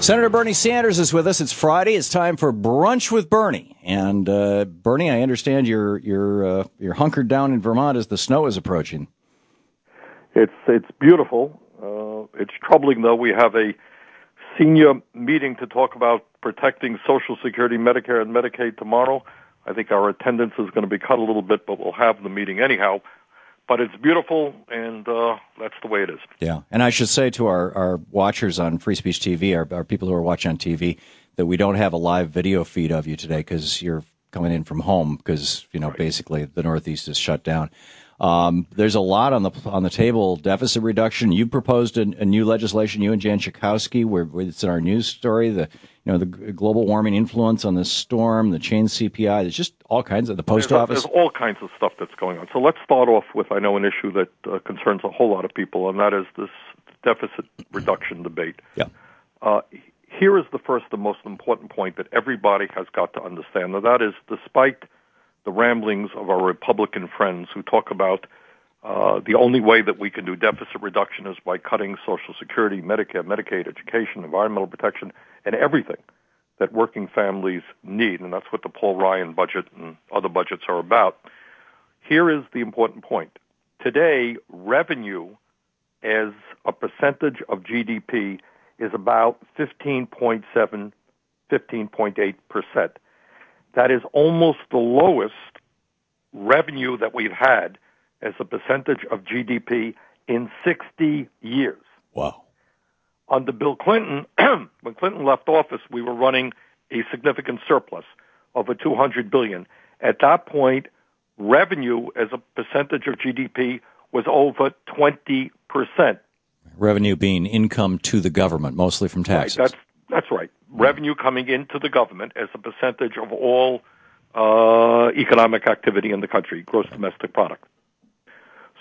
Senator Bernie Sanders is with us. It's Friday. It's time for Brunch with Bernie. And Bernie, I understand you're hunkered down in Vermont as the snow is approaching. It's beautiful. It's troubling, though. We have a senior meeting to talk about protecting Social Security, Medicare, and Medicaid tomorrow. I think our attendance is going to be cut a little bit, but we'll have the meeting anyhow. But it's beautiful, and that's the way it is. Yeah, and I should say to our watchers on Free Speech TV, our people who are watching on TV, that we don't have a live video feed of you today because you're coming in from home because, right. Basically the Northeast is shut down. There's a lot on the table. Deficit reduction. You proposed a new legislation. You and Jan Schakowsky, where it's in our news story. The global warming influence on the storm, the change CPI. There's just all kinds of the post office. There's all kinds of stuff that's going on. So let's start off with an issue that concerns a whole lot of people, and that is this deficit reduction debate. Yeah. Here is the first and most important point that everybody has got to understand, and that is, despite the ramblings of our Republican friends who talk about the only way that we can do deficit reduction is by cutting Social Security, Medicare, Medicaid, education, environmental protection, and everything that working families need, and that's what the Paul Ryan budget and other budgets are about. Here is the important point. Today, revenue as a percentage of GDP is about 15.7, 15.8%. That is almost the lowest revenue that we've had as a percentage of GDP in 60 years. Wow. Under Bill Clinton, when Clinton left office, we were running a significant surplus of $200 billion. At that point, revenue as a percentage of GDP was over 20%. Revenue being income to the government, mostly from taxes. Right, that's right. Revenue coming into the government as a percentage of all economic activity in the country, gross domestic product.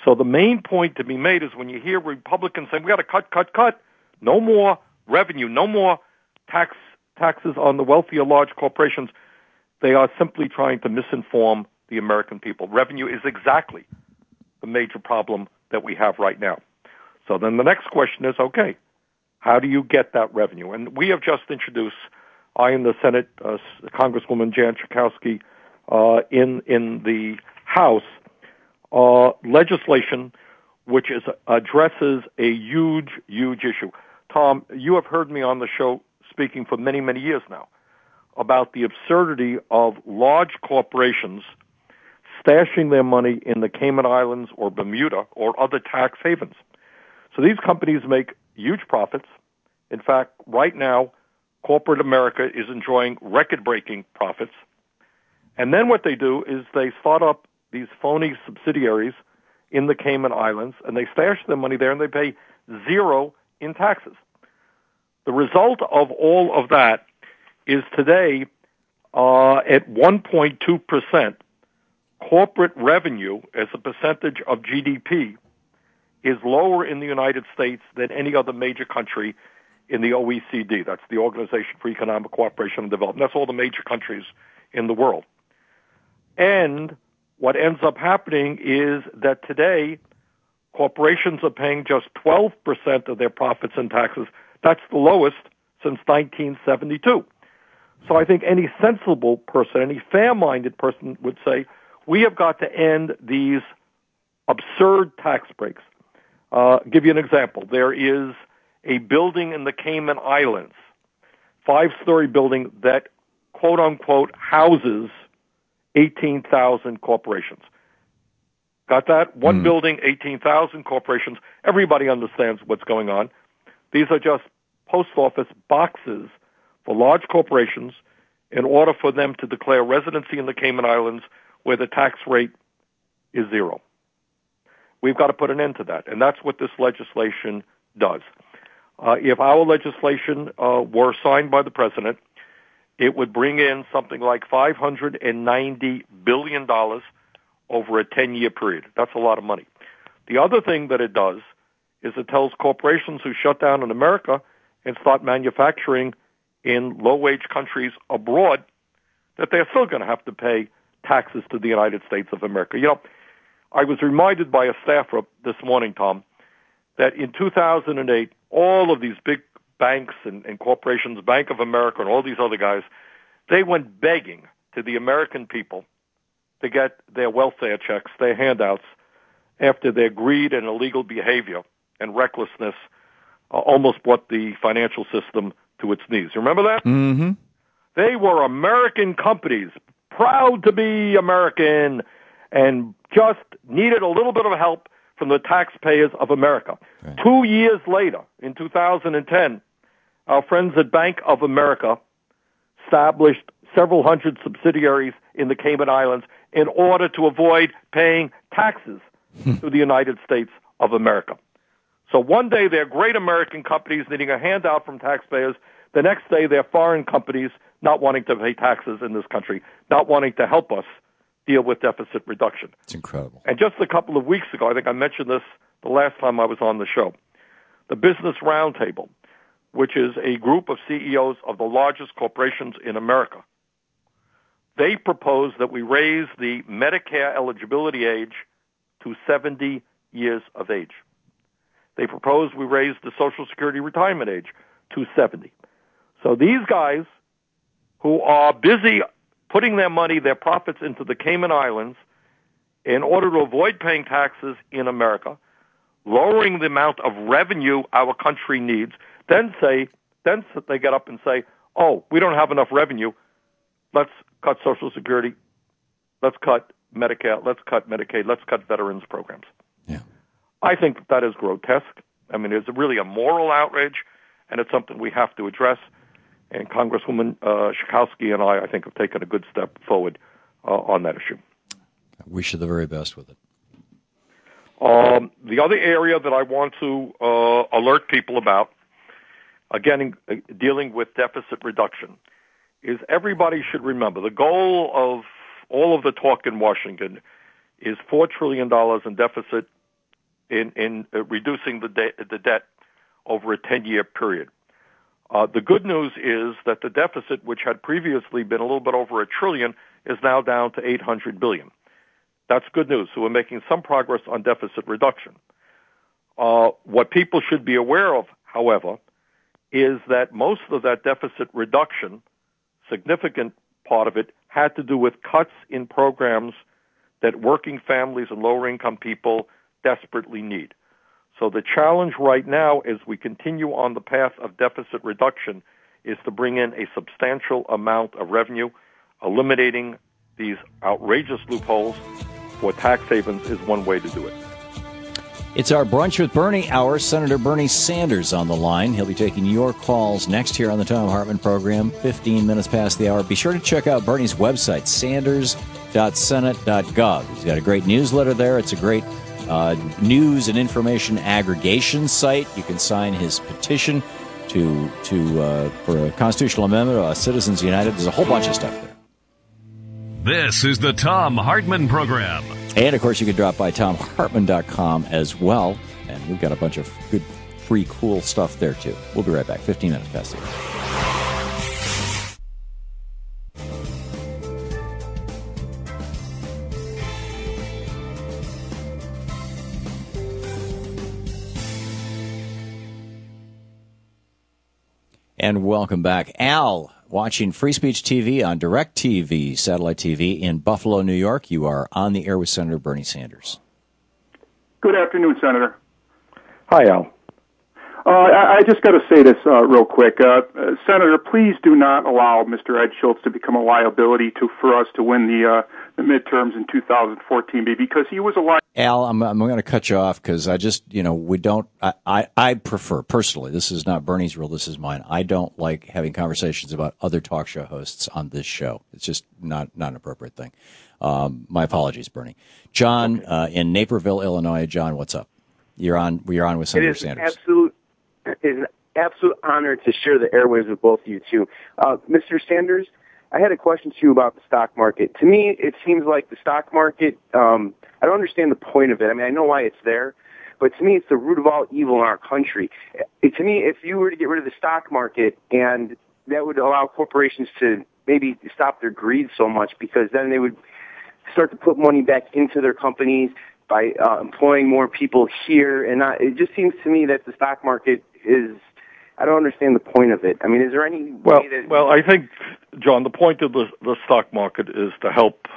So the main point to be made is when you hear Republicans saying, we got to cut, no more revenue, no more taxes on the wealthier large corporations, they are simply trying to misinform the American people. Revenue is exactly the major problem that we have right now. So then the next question is, okay, how do you get that revenue? And we have just introduced, I in the Senate, Congresswoman Jan Schakowsky in the House, legislation which addresses a huge issue. Tom, you have heard me on the show speaking for many, many years now about the absurdity of large corporations stashing their money in the Cayman Islands or Bermuda or other tax havens. So these companies make huge profits. In fact, right now, corporate America is enjoying record-breaking profits. And then what they do is they start up these phony subsidiaries in the Cayman Islands, and they stash their money there, and they pay zero in taxes. The result of all of that is today, at 1.2%, corporate revenue as a percentage of GDP is lower in the United States than any other major country in the OECD. That's the Organization for Economic Cooperation and Development. That's all the major countries in the world. And what ends up happening is that today, corporations are paying just 12% of their profits in taxes. That's the lowest since 1972. So I think any sensible person, any fair-minded person would say, we have got to end these absurd tax breaks. Give you an example. There is a building in the Cayman Islands, 5-story building that, quote-unquote, houses 18,000 corporations. Got that? One building, 18,000 corporations. Everybody understands what's going on. These are just post office boxes for large corporations in order for them to declare residency in the Cayman Islands where the tax rate is zero. We've got to put an end to that, and that's what this legislation does. If our legislation were signed by the president, it would bring in something like $590 billion over a 10-year period. That's a lot of money. The other thing that it does is it tells corporations who shut down in America and start manufacturing in low-wage countries abroad that they're still going to have to pay taxes to the United States of America. You know, I was reminded by a staffer this morning, Tom, that in 2008, all of these big banks and corporations, Bank of America and all these other guys, they went begging to the American people to get their welfare checks, their handouts, after their greed and illegal behavior and recklessness almost brought the financial system to its knees. You remember that? Mm-hmm. They were American companies, proud to be American, and just needed a little bit of help from the taxpayers of America. Right. 2 years later, in 2010, our friends at Bank of America established several hundred subsidiaries in the Cayman Islands in order to avoid paying taxes to the United States of America. So one day they're great American companies needing a handout from taxpayers. The next day they're foreign companies not wanting to pay taxes in this country, not wanting to help us deal with deficit reduction. It's incredible. And just a couple of weeks ago, I think I mentioned this the last time I was on the show, the Business Roundtable, which is a group of CEOs of the largest corporations in America, they proposed that we raise the Medicare eligibility age to 70 years of age. They proposed we raise the Social Security retirement age to 70. So these guys who are busy putting their money, their profits into the Cayman Islands in order to avoid paying taxes in America, lowering the amount of revenue our country needs, then they get up and say, oh, we don't have enough revenue. Let's cut Social Security. Let's cut Medicare. Let's cut Medicaid. Let's cut veterans programs. Yeah. I think that is grotesque. I mean, it's really a moral outrage, and it's something we have to address. And Congresswoman Schakowsky and I think, have taken a good step forward on that issue. I wish you the very best with it. The other area that I want to alert people about, again, dealing with deficit reduction, is everybody should remember the goal of all of the talk in Washington is $4 trillion in deficit in reducing the debt over a 10-year period. The good news is that the deficit, which had previously been a little bit over $1 trillion, is now down to $800 billion. That's good news. So we're making some progress on deficit reduction. What people should be aware of, however, is that most of that deficit reduction, significant part of it, had to do with cuts in programs that working families and lower-income people desperately need. So the challenge right now, as we continue on the path of deficit reduction, is to bring in a substantial amount of revenue. Eliminating these outrageous loopholes for tax havens is one way to do it. It's our Brunch with Bernie hour. Senator Bernie Sanders on the line. He'll be taking your calls next here on the Thom Hartmann Program, 15 minutes past the hour. Be sure to check out Bernie's website, sanders.senate.gov. He's got a great newsletter there. It's a great news and information aggregation site. You can sign his petition for a constitutional amendment, Citizens United. There's a whole bunch of stuff there. This is the Thom Hartmann Program. And, of course, you can drop by thomhartmann.com as well. And we've got a bunch of good, free, cool stuff there, too. We'll be right back. 15 minutes past the hour. And welcome back. Al, watching Free Speech TV on DirecTV, satellite TV in Buffalo, New York. You are on the air with Senator Bernie Sanders. Good afternoon, Senator. Hi, Al. I just got to say this real quick. Senator, please do not allow Mr. Ed Schultz to become a liability for us to win the midterms in 2014, because he was a liability. Al, I'm going to cut you off because I just, we don't, I prefer, personally, this is not Bernie's rule, this is mine. I don't like having conversations about other talk show hosts on this show. It's just not an appropriate thing. My apologies, Bernie. John, in Naperville, Illinois. John, what's up? You're on with Senator Sanders. It is an absolute honor to share the airwaves with both of you, too. Mr. Sanders, I had a question to you about the stock market. To me, it seems like the stock market, I don't understand the point of it. I mean, I know why it's there, but to me, it's the root of all evil in our country. To me, if you were to get rid of the stock market, and that would allow corporations to maybe stop their greed so much, because then they would start to put money back into their companies by employing more people here. And it just seems to me that the stock market is I don't understand the point of it. I mean, is there any way that... Well, I think, John, the point of the stock market is to help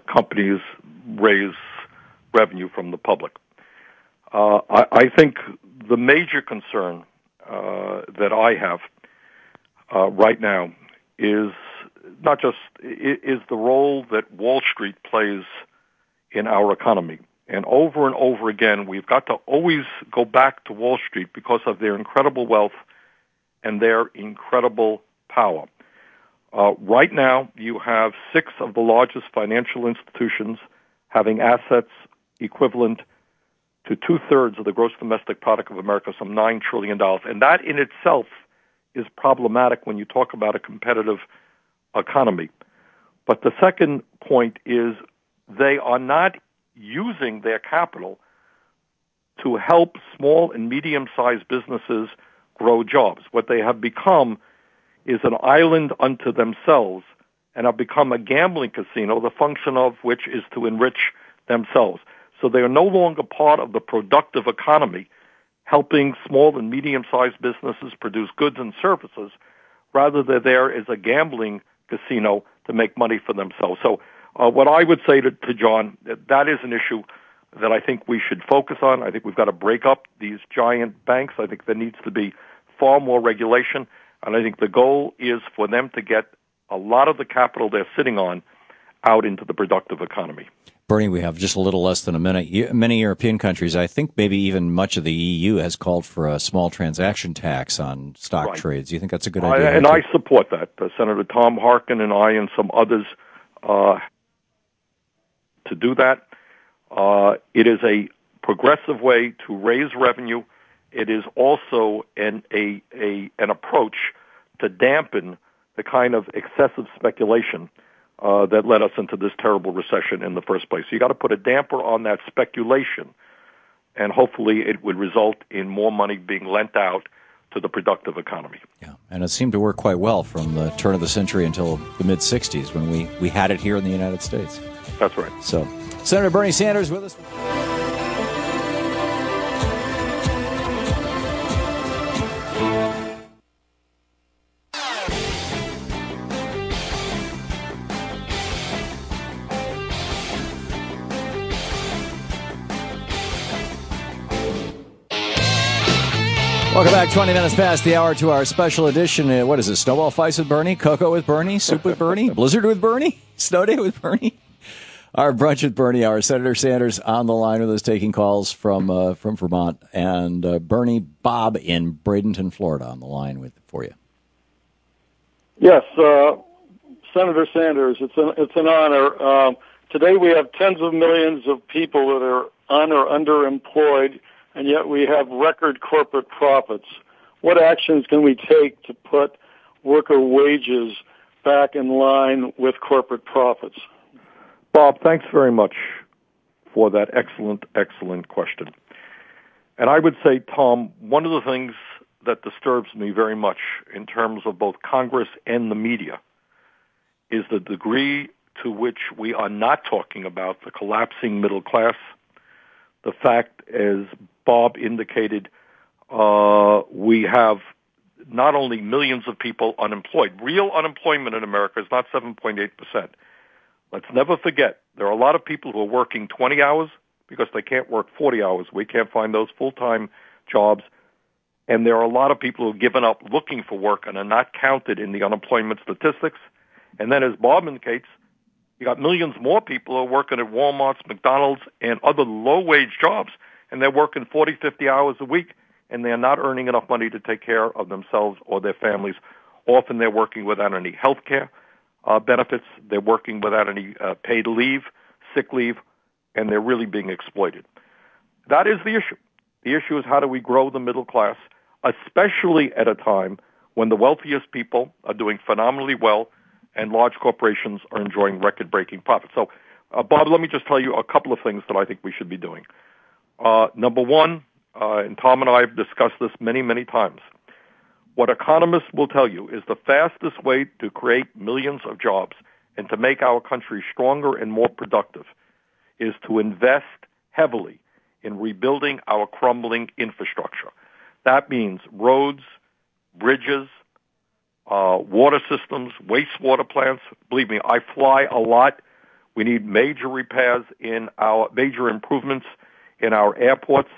companies raise revenue from the public. I think the major concern that I have right now is not just is the role that Wall Street plays in our economy. And over again, we've got to always go back to Wall Street because of their incredible wealth and their incredible power. Right now, you have 6 of the largest financial institutions having assets equivalent to 2/3 of the gross domestic product of America, some $9 trillion. And that in itself is problematic when you talk about a competitive economy. But the second point is they are not using their capital to help small and medium-sized businesses grow jobs. What they have become is an island unto themselves and have become a gambling casino, the function of which is to enrich themselves. So they are no longer part of the productive economy, helping small and medium-sized businesses produce goods and services. Rather, they're there as a gambling casino to make money for themselves. So what I would say to John, that is an issue that I think we should focus on. I think we've got to break up these giant banks. I think there needs to be far more regulation. And I think the goal is for them to get a lot of the capital they're sitting on out into the productive economy. Bernie, we have just a little less than a minute. Many European countries, I think maybe even much of the EU, has called for a small transaction tax on stock trades. Do you think that's a good idea? And I support that. Senator Thom Hartmann and I and some others to do that. It is a progressive way to raise revenue. It is also an approach to dampen the kind of excessive speculation that led us into this terrible recession in the first place. So you got to put a damper on that speculation, and hopefully it would result in more money being lent out to the productive economy. Yeah, and it seemed to work quite well from the turn of the century until the mid-'60s when we had it here in the United States. That's right. So, Senator Bernie Sanders with us. Welcome back, 20 minutes past the hour to our special edition. What is it, Snowball Fights with Bernie, Cocoa with Bernie, Soup with Bernie, Blizzard with Bernie, Snow Day with Bernie? Our Brunch with Bernie hour. Senator Sanders on the line with us, taking calls from Vermont, and Bernie, Bob in Bradenton, Florida, on the line for you. Yes, Senator Sanders, it's an honor. Today we have tens of millions of people that are un- or underemployed, and yet we have record corporate profits. What actions can we take to put worker wages back in line with corporate profits? Bob, thanks very much for that excellent question. And I would say, Tom, one of the things that disturbs me very much in terms of both Congress and the media is the degree to which we are not talking about the collapsing middle class, the fact, as Bob indicated, we have not only millions of people unemployed. Real unemployment in America is not 7.8%. Let's never forget, there are a lot of people who are working 20 hours because they can't work 40 hours. We can't find those full-time jobs. And there are a lot of people who have given up looking for work and are not counted in the unemployment statistics. And then, as Bob indicates, you got millions more people who are working at Walmart's, McDonald's, and other low-wage jobs, and they're working 40, 50 hours a week, and they're not earning enough money to take care of themselves or their families. Often they're working without any health care benefits. They're working without any paid leave, sick leave, and they're really being exploited. That is the issue. The issue is how do we grow the middle class, especially at a time when the wealthiest people are doing phenomenally well and large corporations are enjoying record-breaking profits. So, Bob, let me just tell you a couple of things that I think we should be doing. Number one, and Tom and I have discussed this many, many times, what economists will tell you is the fastest way to create millions of jobs and to make our country stronger and more productive is to invest heavily in rebuilding our crumbling infrastructure. That means roads, bridges, water systems, wastewater plants. Believe me, I fly a lot. We need major major improvements in our airports,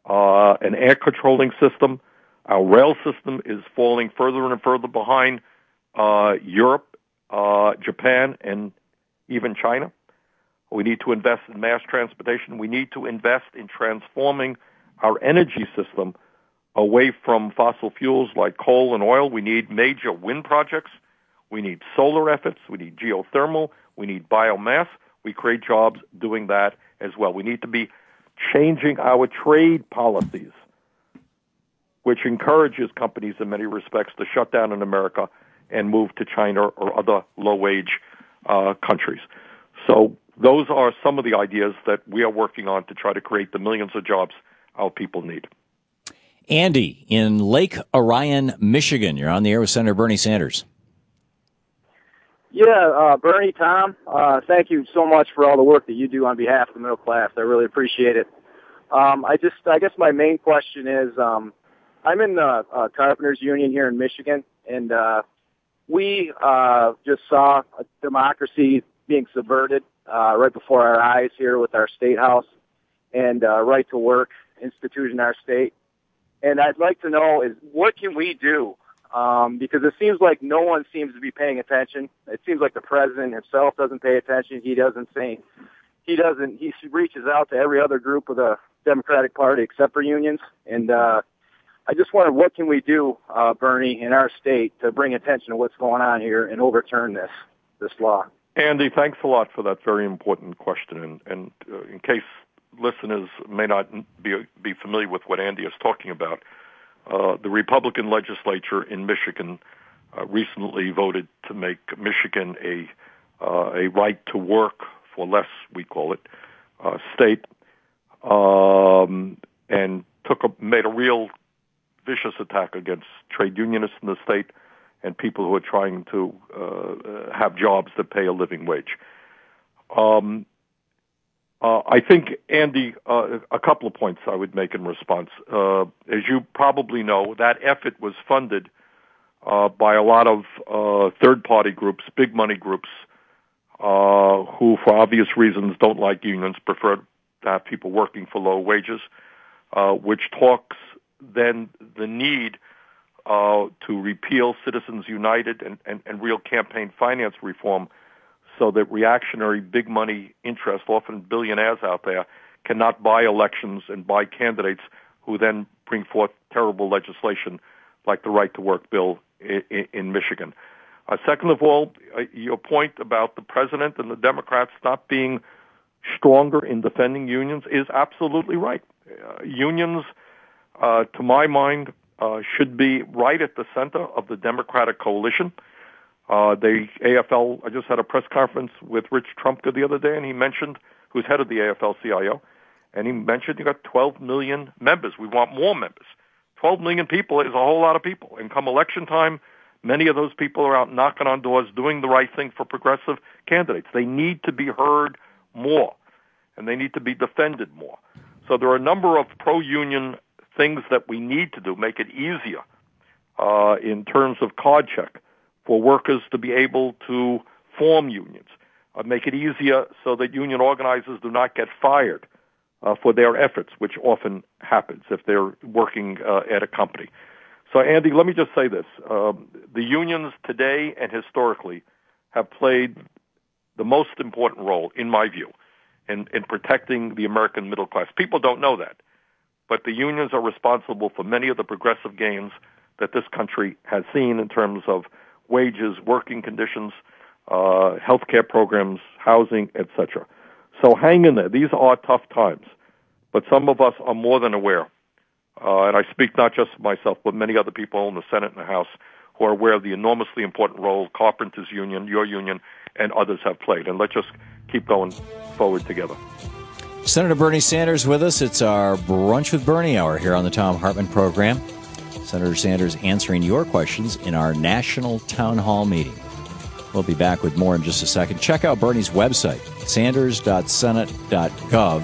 an air controlling system. Our rail system is falling further and further behind Europe, Japan, and even China. We need to invest in mass transportation. We need to invest in transforming our energy system away from fossil fuels like coal and oil. We need major wind projects. We need solar efforts. We need geothermal. We need biomass. We create jobs doing that as well. We need to be changing our trade policies, which encourages companies in many respects to shut down in America and move to China or other low-wage countries. So those are some of the ideas that we are working on to try to create the millions of jobs our people need. Andy, in Lake Orion, Michigan, you're on the air with Senator Bernie Sanders. Yeah, Bernie, Tom, thank you so much for all the work that you do on behalf of the middle class. I really appreciate it. I guess my main question is, I'm in the Carpenters Union here in Michigan, and we just saw a democracy being subverted right before our eyes here with our state house and right to work institute in our state. And I'd like to know is what can we do? Because it seems like no one seems to be paying attention. It seems like the president himself doesn't pay attention. He reaches out to every other group of the Democratic Party except for unions. And I just wonder what can we do, Bernie, in our state to bring attention to what's going on here and overturn this law. Andy, thanks a lot for that very important question. And in case listeners may not be familiar with what Andy is talking about, the Republican legislature in Michigan recently voted to make Michigan a right to work for less, we call it, state, and made a real vicious attack against trade unionists in the state and people who are trying to have jobs that pay a living wage. I think, Andy, a couple of points I would make in response. As you probably know, that effort was funded by a lot of third-party groups, big money groups, who, for obvious reasons, don't like unions, prefer to have people working for low wages, which talks then the need to repeal Citizens United and real campaign finance reform so that reactionary big money interests, often billionaires out there, cannot buy elections and buy candidates who then bring forth terrible legislation like the Right to Work bill in Michigan. Second of all, your point about the president and the Democrats not being stronger in defending unions is absolutely right. Unions, to my mind, should be right at the center of the Democratic coalition. The AFL, I just had a press conference with Rich Trumka the other day, and he mentioned, who's head of the AFL-CIO, and he mentioned you got 12 million members. We want more members. 12 million people is a whole lot of people. And come election time, many of those people are out knocking on doors, doing the right thing for progressive candidates. They need to be heard more, and they need to be defended more. So there are a number of pro-union things that we need to do, make it easier in terms of card check for workers to be able to form unions, make it easier so that union organizers do not get fired for their efforts, which often happens if they're working at a company. So, Andy, let me just say this. The unions today and historically have played the most important role, in my view, in protecting the American middle class. People don't know that, but the unions are responsible for many of the progressive gains that this country has seen in terms of wages, working conditions, health care programs, housing, etc. So hang in there. These are tough times, but some of us are more than aware, and I speak not just for myself, but many other people in the Senate and the House who are aware of the enormously important role Carpenters Union, your union, and others have played. And let's just keep going forward together. Senator Bernie Sanders with us. It's our Brunch with Bernie hour here on the Thom Hartmann Program. Senator Sanders answering your questions in our national town hall meeting. We'll be back with more in just a second. Check out Bernie's website, sanders.senate.gov,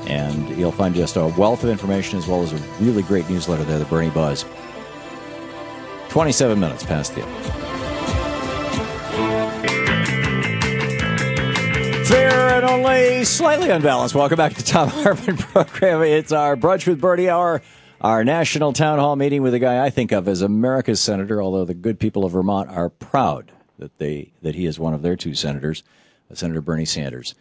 and you'll find just a wealth of information as well as a really great newsletter there, the Bernie Buzz. 27 minutes past the hour. Fair and only slightly unbalanced. Welcome back to the Thom Hartmann Program. It's our Brunch with Bernie hour, our national town hall meeting with a guy I think of as America's senator, although the good people of Vermont are proud that he is one of their two senators, Senator Bernie Sanders.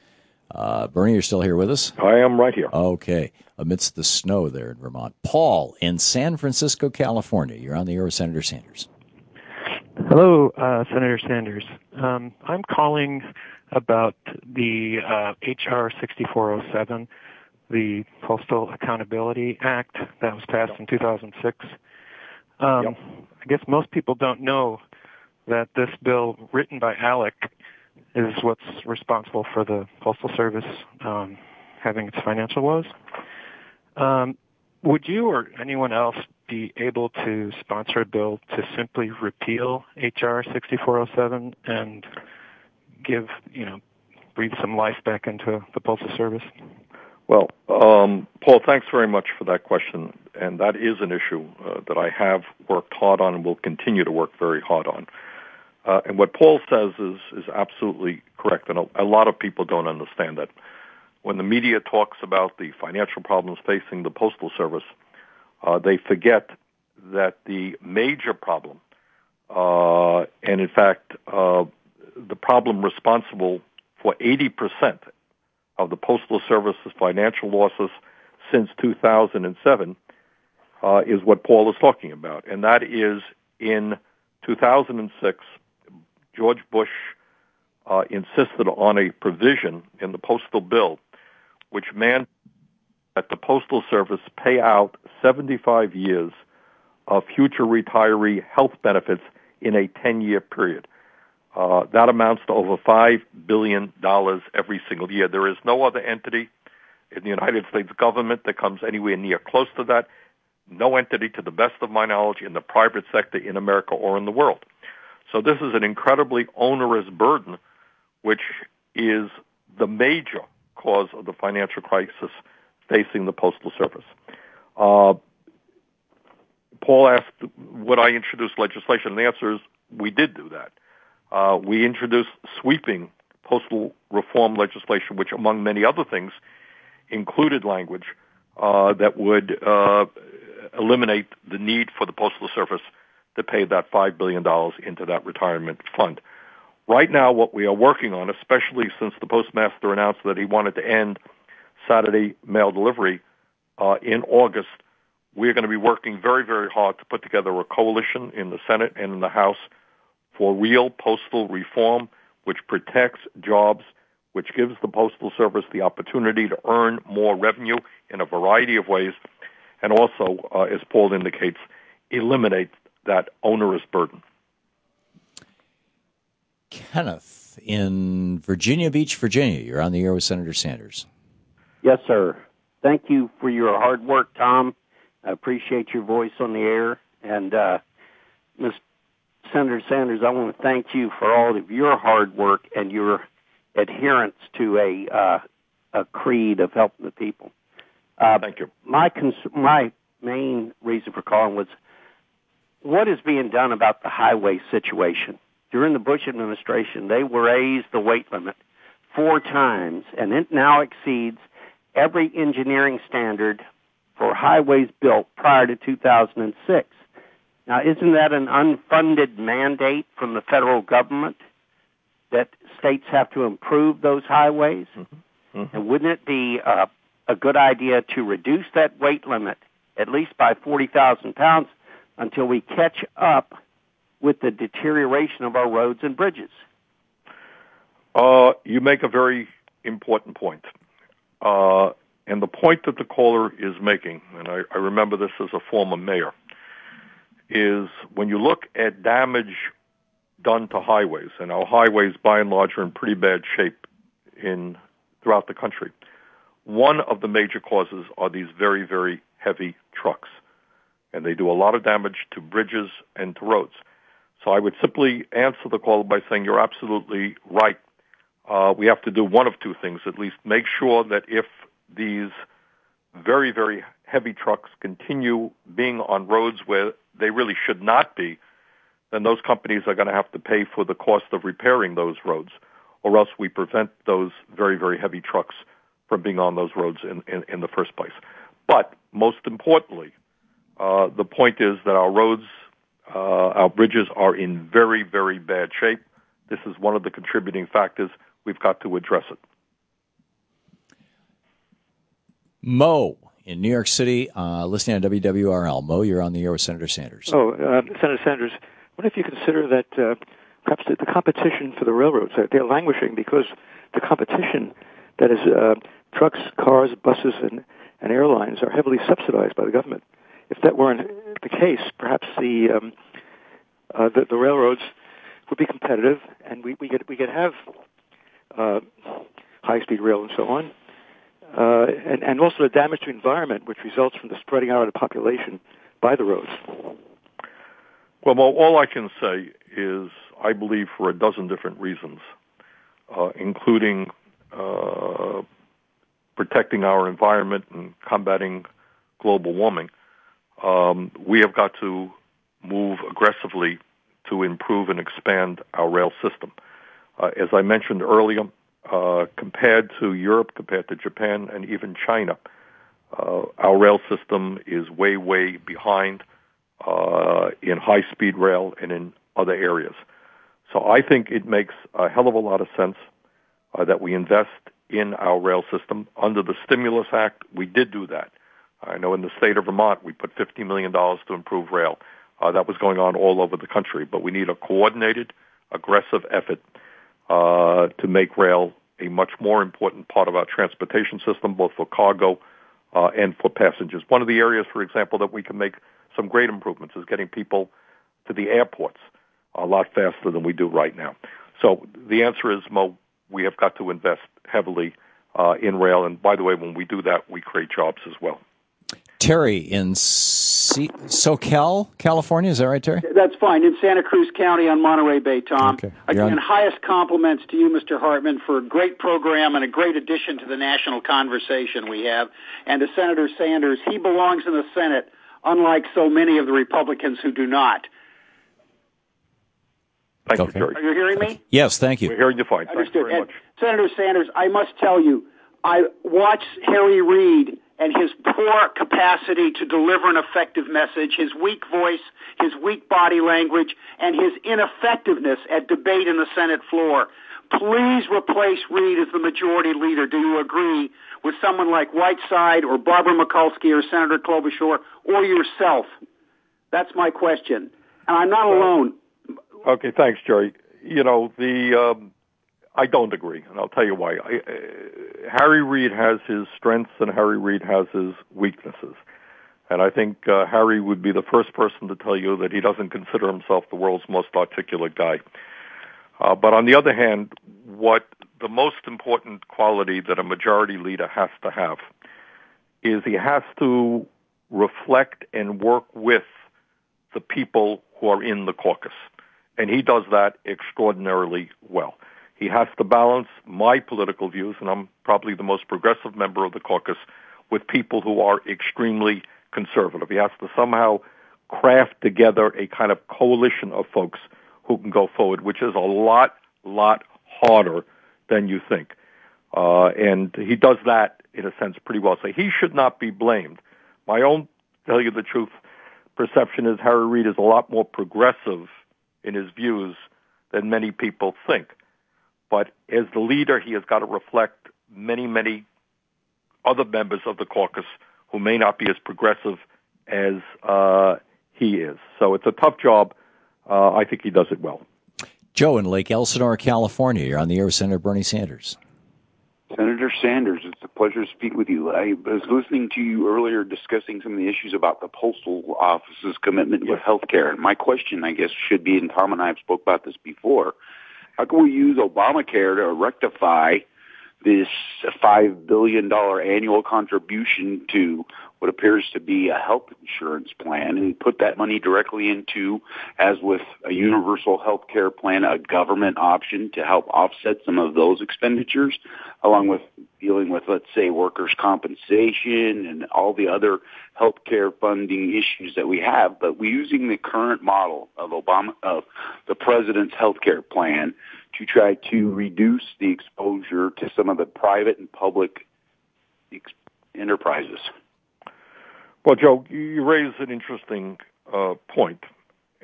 Bernie, you're still here with us? I am right here. Okay. Amidst the snow there in Vermont. Paul in San Francisco, California. You're on the air with Senator Sanders. Hello, Senator Sanders. I'm calling about the H.R. 6407, the Postal Accountability Act that was passed in 2006. I guess most people don't know that this bill, written by ALEC, is what's responsible for the Postal Service having its financial woes. Would you or anyone else be able to sponsor a bill to simply repeal H.R. 6407 and breathe some life back into the Postal Service? Well, Paul, thanks very much for that question. And that is an issue that I have worked hard on and will continue to work very hard on. And what Paul says is absolutely correct. And a lot of people don't understand that. When the media talks about the financial problems facing the Postal Service, they forget that the major problem, and in fact, the problem responsible for 80% of the Postal Service's financial losses since 2007 is what Paul is talking about. And that is in 2006, George Bush insisted on a provision in the postal bill which mandated that the Postal Service pay out 75 years of future retiree health benefits in a 10-year period. That amounts to over $5 billion every single year. There is no other entity in the United States government that comes anywhere near close to that. No entity, to the best of my knowledge, in the private sector in America or in the world. So this is an incredibly onerous burden, which is the major cause of the financial crisis facing the Postal Service. Paul asked, would I introduce legislation? And the answer is we did do that. We introduced sweeping postal reform legislation, which, among many other things, included language that would eliminate the need for the Postal Service to pay that $5 billion into that retirement fund. Right now, what we are working on, especially since the postmaster announced that he wanted to end Saturday mail delivery in August, we're going to be working very, very hard to put together a coalition in the Senate and in the House for real postal reform, which protects jobs, which gives the Postal Service the opportunity to earn more revenue in a variety of ways, and also, as Paul indicates, eliminate that onerous burden. Kenneth in Virginia Beach, Virginia. You're on the air with Senator Sanders. Yes, sir. Thank you for your hard work, Tom. I appreciate your voice on the air. And, Ms. Senator Sanders, I want to thank you for all of your hard work and your adherence to a creed of helping the people. Thank you. My main reason for calling was what is being done about the highway situation. During the Bush administration, they raised the weight limit 4 times, and it now exceeds every engineering standard for highways built prior to 2006. Now, isn't that an unfunded mandate from the federal government that states have to improve those highways? Mm-hmm. Mm-hmm. And wouldn't it be a good idea to reduce that weight limit at least by 40,000 pounds until we catch up with the deterioration of our roads and bridges? You make a very important point. And the point that the caller is making, and I remember this as a former mayor, is when you look at damage done to highways, and our highways by and large are in pretty bad shape throughout the country, one of the major causes are these very, very heavy trucks. And they do a lot of damage to bridges and to roads. So I would simply answer the caller by saying you're absolutely right. We have to do one of two things, at least. Make sure that if these very, very heavy trucks continue being on roads where they really should not be, then those companies are going to have to pay for the cost of repairing those roads, or else we prevent those very, very heavy trucks from being on those roads in the first place. But most importantly, the point is that our roads, our bridges are in very, very bad shape. This is one of the contributing factors. We've got to address it. Mo in New York City, listening on WWRL. Mo, you're on the air with Senator Sanders. Senator Sanders, what if you consider that perhaps the competition for the railroads, they're languishing because the competition, that is trucks, cars, buses, and airlines, are heavily subsidized by the government. If that weren't the case, perhaps the railroads would be competitive, and we could have high-speed rail and so on, and also the damage to the environment, which results from the spreading out of the population by the roads. Well, all I can say is I believe for a dozen different reasons, including protecting our environment and combating global warming, we have got to move aggressively to improve and expand our rail system. As I mentioned earlier, compared to Europe, compared to Japan, and even China, our rail system is way, way behind in high-speed rail and in other areas. So I think it makes a hell of a lot of sense that we invest in our rail system. Under the Stimulus Act, we did do that. I know in the state of Vermont, we put $50 million to improve rail. That was going on all over the country, but we need a coordinated, aggressive effort to make rail a much more important part of our transportation system, both for cargo and for passengers. One of the areas, for example, that we can make some great improvements is getting people to the airports a lot faster than we do right now. So the answer is, Mo, we have got to invest heavily in rail. And by the way, when we do that, we create jobs as well. Terry in SoCal, California. Is that right, Terry? That's fine. In Santa Cruz County on Monterey Bay, Tom. Okay. Again, highest compliments to you, Mr. Hartmann, for a great program and a great addition to the national conversation we have. And to Senator Sanders, he belongs in the Senate, unlike so many of the Republicans who do not. Thank you, Terry. Are you hearing me? Yes, thank you. We're hearing you fine. Understood. Thanks very much. Senator Sanders, I must tell you, I watched Harry Reid and his poor capacity to deliver an effective message, his weak voice, his weak body language, and his ineffectiveness at debate in the Senate floor. Please replace Reid as the majority leader. Do you agree with someone like Whiteside or Barbara Mikulski or Senator Klobuchar or yourself? That's my question. And I'm not alone. Okay, thanks, Jerry. You know, I don't agree, and I'll tell you why. Harry Reid has his strengths and Harry Reid has his weaknesses. And I think Harry would be the first person to tell you that he doesn't consider himself the world's most articulate guy. But on the other hand, what the most important quality that a majority leader has to have is he has to reflect and work with the people who are in the caucus. And he does that extraordinarily well. He has to balance my political views, and I'm probably the most progressive member of the caucus, with people who are extremely conservative. He has to somehow craft together a kind of coalition of folks who can go forward, which is a lot harder than you think. And he does that, in a sense, pretty well. So he should not be blamed. My own, to tell you the truth, perception is Harry Reid is a lot more progressive in his views than many people think. But as the leader, he has got to reflect many other members of the caucus who may not be as progressive as he is. So it's a tough job. I think he does it well. Joe in Lake Elsinore, California. You're on the air with Senator Bernie Sanders. Senator Sanders, it's a pleasure to speak with you. I was listening to you earlier discussing some of the issues about the Postal Office's commitment with health care. And my question, I guess, should be, and Tom and I have spoke about this before, how can we use Obamacare to rectify this $5 billion annual contribution to what appears to be a health insurance plan and put that money directly into, as with a universal health care plan, a government option to help offset some of those expenditures, along with dealing with, let's say, workers' compensation and all the other health care funding issues that we have. But we're using the current model of the president's health care plan to try to reduce the exposure to some of the private and public enterprises. Well, Joe, you raise an interesting point,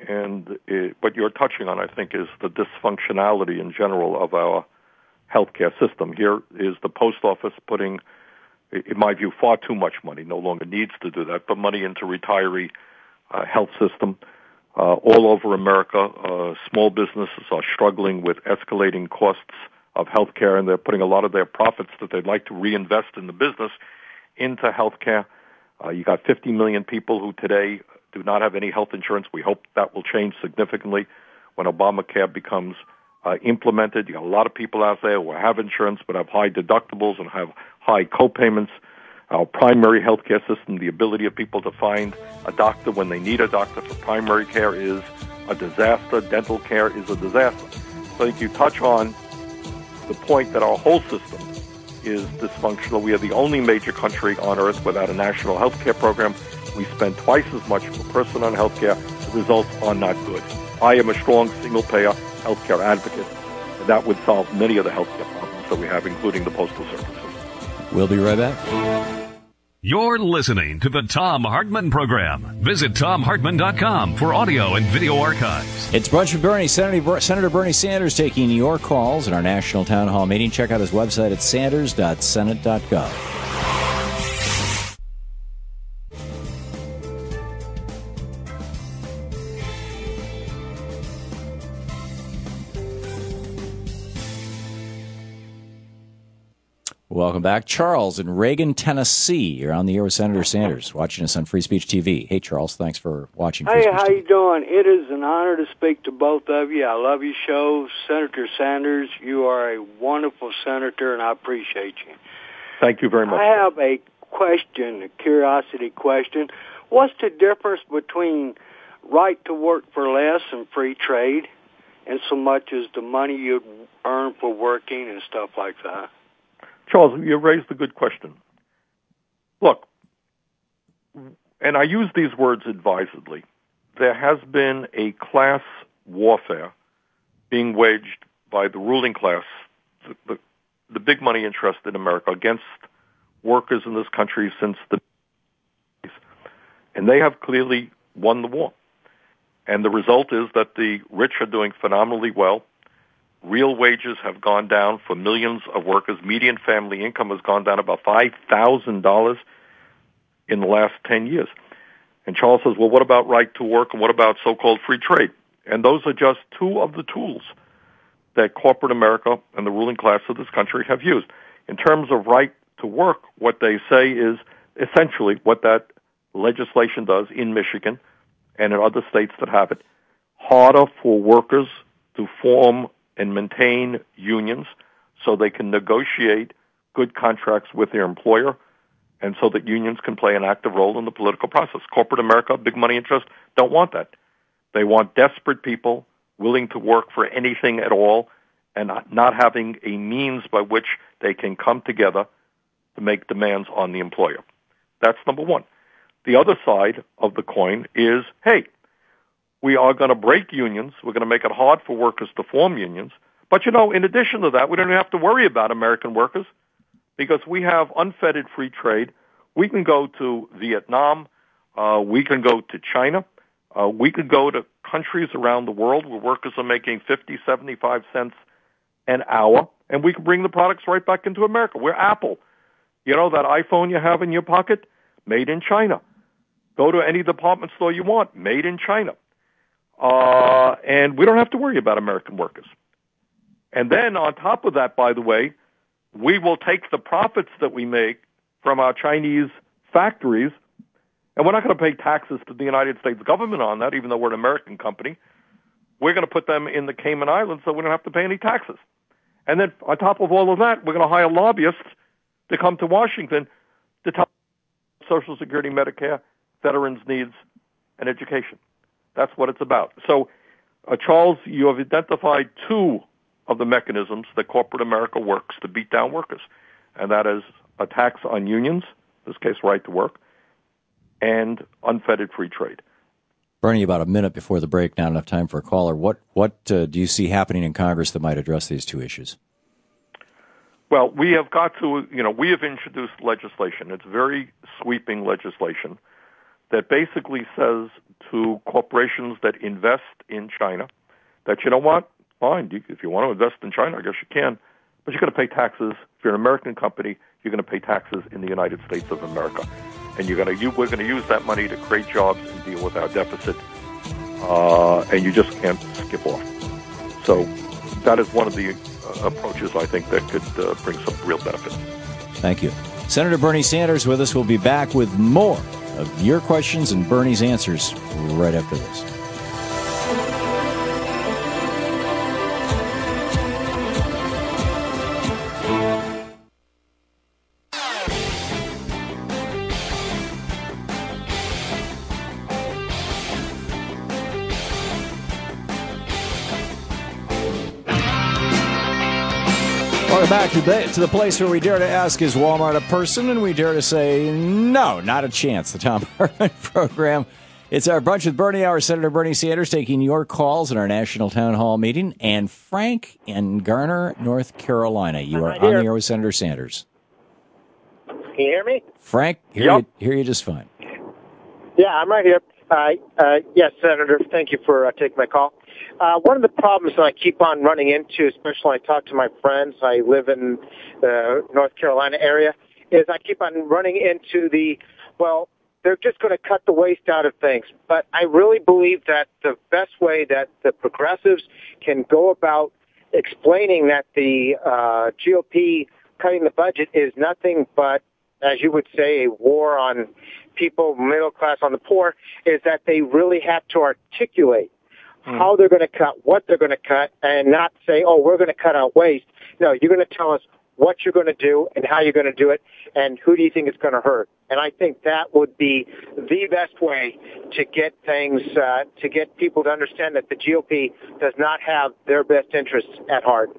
and what you're touching on, I think, is the dysfunctionality in general of our healthcare system. Here is the post office putting, in my view, far too much money, no longer needs to do that, but money into retiree health system. All over America, small businesses are struggling with escalating costs of healthcare, and they're putting a lot of their profits that they'd like to reinvest in the business into healthcare. You got 50 million people who today do not have any health insurance. We hope that will change significantly when Obamacare becomes implemented. You got a lot of people out there who have insurance but have high deductibles and have high co-payments. Our primary health care system, the ability of people to find a doctor when they need a doctor for primary care is a disaster. Dental care is a disaster. So I think you touch on the point that our whole system is dysfunctional. We are the only major country on earth without a national health care program. We spend twice as much per person on health care. The results are not good. I am a strong single-payer health care advocate, and that would solve many of the health care problems that we have, including the postal services. We'll be right back. You're listening to the Thom Hartmann Program. Visit ThomHartmann.com for audio and video archives. It's Brunch with Bernie. Senator Bernie Sanders taking your calls in our national town hall meeting. Check out his website at sanders.senate.gov. Welcome back. Charles in Reagan, Tennessee. You're on the air with Senator Sanders, watching us on Free Speech TV. Hey, Charles, thanks for watching Free Speech TV. Hey, how you doing? It is an honor to speak to both of you. I love your show. Senator Sanders, you are a wonderful senator, and I appreciate you. Thank you very much. I have a question, a curiosity question. What's the difference between right to work for less and free trade, and so much as the money you'd earn for working and stuff like that? Charles, you raised a good question. Look, and I use these words advisedly, there has been a class warfare being waged by the ruling class, the big money interest in America, against workers in this country since the 1980s. And they have clearly won the war. And the result is that the rich are doing phenomenally well. Real wages have gone down for millions of workers. Median family income has gone down about $5,000 in the last 10 years. And Charles says, well, what about right to work and what about so-called free trade? And those are just two of the tools that corporate America and the ruling class of this country have used. In terms of right to work, what they say is essentially what that legislation does in Michigan and in other states that have it. Harder for workers to form and maintain unions so they can negotiate good contracts with their employer and so that unions can play an active role in the political process. Corporate America, big money interests, don't want that. They want desperate people willing to work for anything at all and not having a means by which they can come together to make demands on the employer. That's number one. The other side of the coin is, hey, we are going to break unions. We're going to make it hard for workers to form unions. But, you know, in addition to that, we don't even have to worry about American workers because we have unfettered free trade. We can go to Vietnam. We can go to China. We could go to countries around the world where workers are making 50, 75 cents an hour, and we can bring the products right back into America. We're Apple. You know, that iPhone you have in your pocket, made in China. Go to any department store you want, made in China. And we don't have to worry about American workers. And then on top of that, by the way, we will take the profits that we make from our Chinese factories, and we're not going to pay taxes to the United States government on that, even though we're an American company. We're going to put them in the Cayman Islands so we don't have to pay any taxes. And then on top of all of that, we're going to hire lobbyists to come to Washington to tell us Social Security, Medicare, veterans' needs, and education. That's what it's about. So, Charles, you have identified two of the mechanisms that corporate America works to beat down workers, and that is a tax on unions, in this case right to work, and unfettered free trade. Bernie, about a minute before the break, not enough time for a caller. What do you see happening in Congress that might address these two issues? Well, we have got to, we have introduced legislation. It's very sweeping legislation that basically says to corporations that invest in China that, you know what, fine, if you want to invest in China, I guess you can, but you're going to pay taxes. If you're an American company, you're going to pay taxes in the United States of America. And we're going to use that money to create jobs and deal with our deficit, and you just can't skip off. So that is one of the approaches, I think, that could bring some real benefit. Thank you. Senator Bernie Sanders with us. We'll be back with more of your questions and Bernie's answers right after this. Welcome back to the place where we dare to ask, is Walmart a person? And we dare to say, no, not a chance. The Thom Hartmann Program. It's our Brunch with Bernie Hour. Senator Bernie Sanders taking your calls in our national town hall meeting. And Frank in Garner, North Carolina. You are on the air with Senator Sanders. Can you hear me? Frank, hear you just fine. Yeah, I'm right here. Yes, Senator, thank you for taking my call. One of the problems that I keep on running into, especially when I talk to my friends, I live in the North Carolina area, is I keep on running into they're just going to cut the waste out of things. But I really believe that the best way that the progressives can go about explaining that the GOP cutting the budget is nothing but, as you would say, a war on people, middle class, on the poor, is that they really have to articulate how they're going to cut, what they're going to cut, and not say, oh, we're going to cut out waste. No, you're going to tell us what you're going to do and how you're going to do it, and who do you think it's going to hurt. And I think that would be the best way to get things, to get people to understand that the GOP does not have their best interests at heart.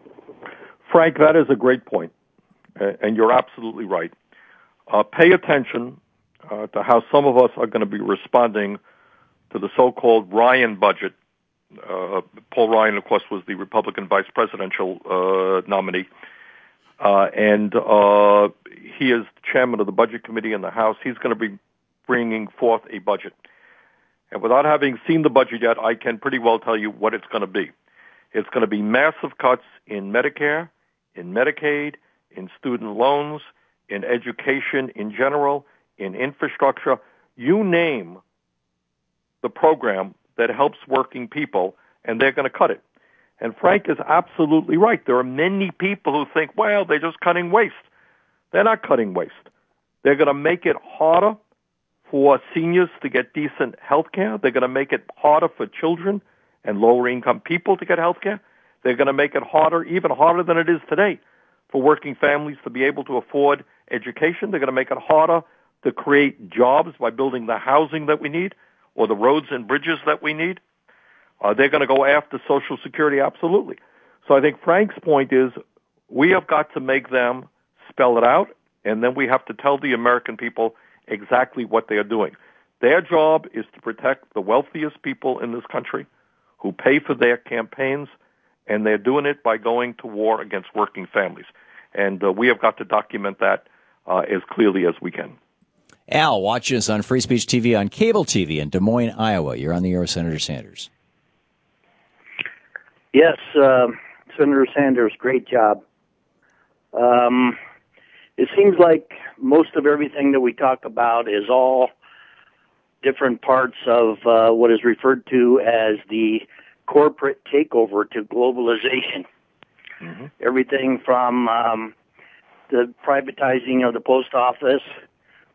Frank, that is a great point, and you're absolutely right. Pay attention to how some of us are going to be responding to the so-called Ryan budget. Paul Ryan, of course, was the Republican vice presidential nominee, and he is chairman of the Budget Committee in the House. He's going to be bringing forth a budget. And without having seen the budget yet, I can pretty well tell you what it's going to be. It's going to be massive cuts in Medicare, in Medicaid, in student loans, in education in general, in infrastructure. You name the program that helps working people, and they're going to cut it. And Frank is absolutely right. There are many people who think, well, they're just cutting waste. They're not cutting waste. They're going to make it harder for seniors to get decent health care. They're going to make it harder for children and lower-income people to get health care. They're going to make it harder, even harder than it is today, for working families to be able to afford education. They're going to make it harder to create jobs by building the housing that we need or the roads and bridges that we need. They're going to go after Social Security, absolutely. So I think Frank's point is we have got to make them spell it out, and then we have to tell the American people exactly what they are doing. Their job is to protect the wealthiest people in this country who pay for their campaigns, and they're doing it by going to war against working families. And we have got to document that as clearly as we can. Al, watch us on Free Speech TV on cable TV in Des Moines, Iowa. You're on the air with Senator Sanders. Yes, Senator Sanders, great job. It seems like most of everything that we talk about is all different parts of what is referred to as the corporate takeover to globalization. Mm-hmm. Everything from the privatizing of the post office.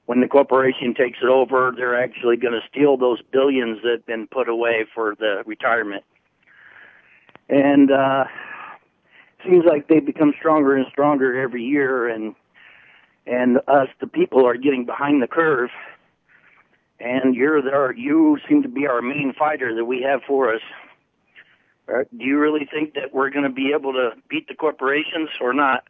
When the corporation takes it over, they're actually going to steal those billions that have been put away for the retirement. And it seems like they become stronger and stronger every year. And and us, the people, are getting behind the curve. And you seem to be our main fighter that we have for us. Do you really think that we're going to be able to beat the corporations or not?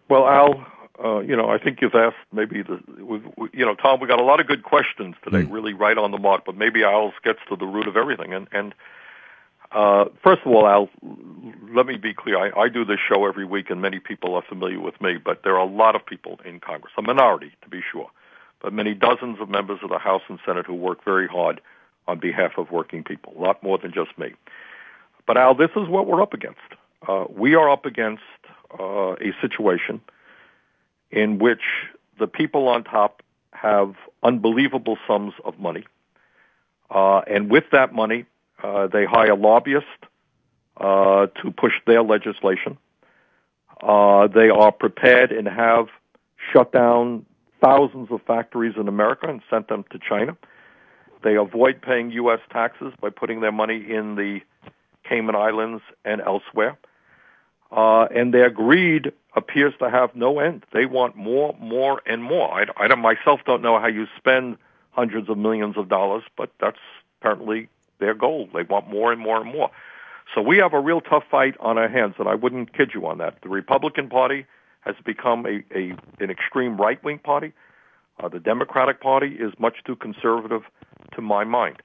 Well, Al, I think you've asked maybe Tom, we got a lot of good questions today, really right on the mark, but maybe Al gets to the root of everything. And first of all, Al, let me be clear. I do this show every week, and many people are familiar with me, but there are a lot of people in Congress, a minority to be sure, but many dozens of members of the House and Senate who work very hard on behalf of working people, a lot more than just me. But, Al, this is what we're up against. We are up against a situation in which the people on top have unbelievable sums of money, and with that money, they hire lobbyists to push their legislation. They are prepared and have shut down thousands of factories in America and sent them to China. They avoid paying U.S. taxes by putting their money in the Cayman Islands and elsewhere. And their greed appears to have no end. They want more, more, and more. I myself don't know how you spend hundreds of millions of dollars, but that's apparently their goal. They want more and more and more. So we have a real tough fight on our hands, and I wouldn't kid you on that. The Republican Party has become an extreme right-wing party. The Democratic Party is much too conservative to my mind.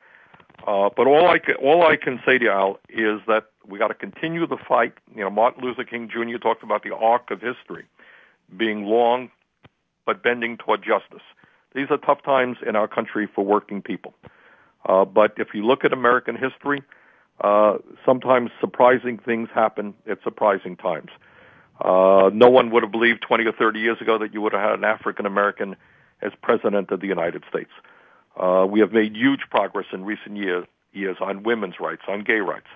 But all I can say to you, Al, is that we got to continue the fight. Martin Luther King Jr. talked about the arc of history being long but bending toward justice. These are tough times in our country for working people. But if you look at American history, sometimes surprising things happen at surprising times. No one would have believed 20 or 30 years ago that you would have had an African American as president of the United States. We have made huge progress in recent years on women's rights, on gay rights,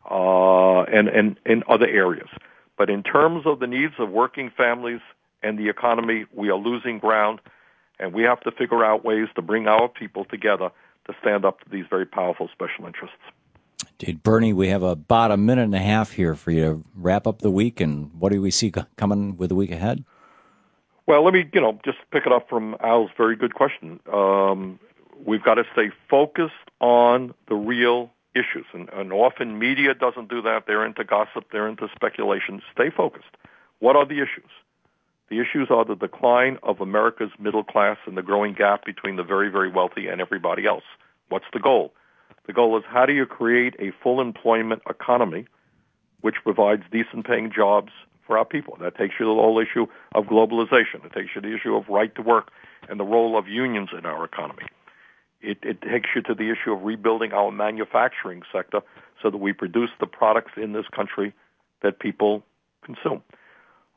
and in other areas. But in terms of the needs of working families and the economy, we are losing ground, and we have to figure out ways to bring our people together to stand up to these very powerful special interests. Indeed. Bernie, we have about a minute and a half here for you to wrap up the week, and what do we see coming with the week ahead? Well, let me, just pick it up from Al's very good question. We've got to stay focused on the real issues, and often media doesn't do that. They're into gossip. They're into speculation. Stay focused. What are the issues? The issues are the decline of America's middle class and the growing gap between the very, very wealthy and everybody else. What's the goal? The goal is, how do you create a full employment economy which provides decent paying jobs for our people? That takes you to the whole issue of globalization. It takes you to the issue of right to work and the role of unions in our economy. It takes you to the issue of rebuilding our manufacturing sector so that we produce the products in this country that people consume.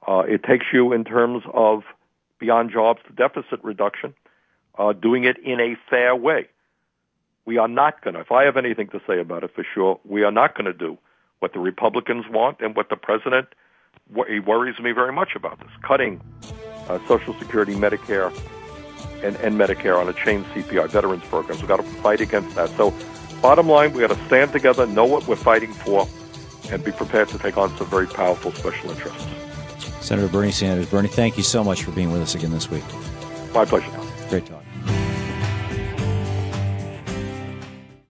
It takes you in terms of beyond jobs to deficit reduction, doing it in a fair way. We are not going to, if I have anything to say about it for sure, we are not going to do what the Republicans want and what the president, he worries me very much about this, cutting Social Security, Medicare, and Medicare on a chain CPI, veterans programs. We've got to fight against that. So bottom line, we've got to stand together, know what we're fighting for, and be prepared to take on some very powerful special interests. Senator Bernie Sanders. Bernie, thank you so much for being with us again this week. My pleasure. Great talk.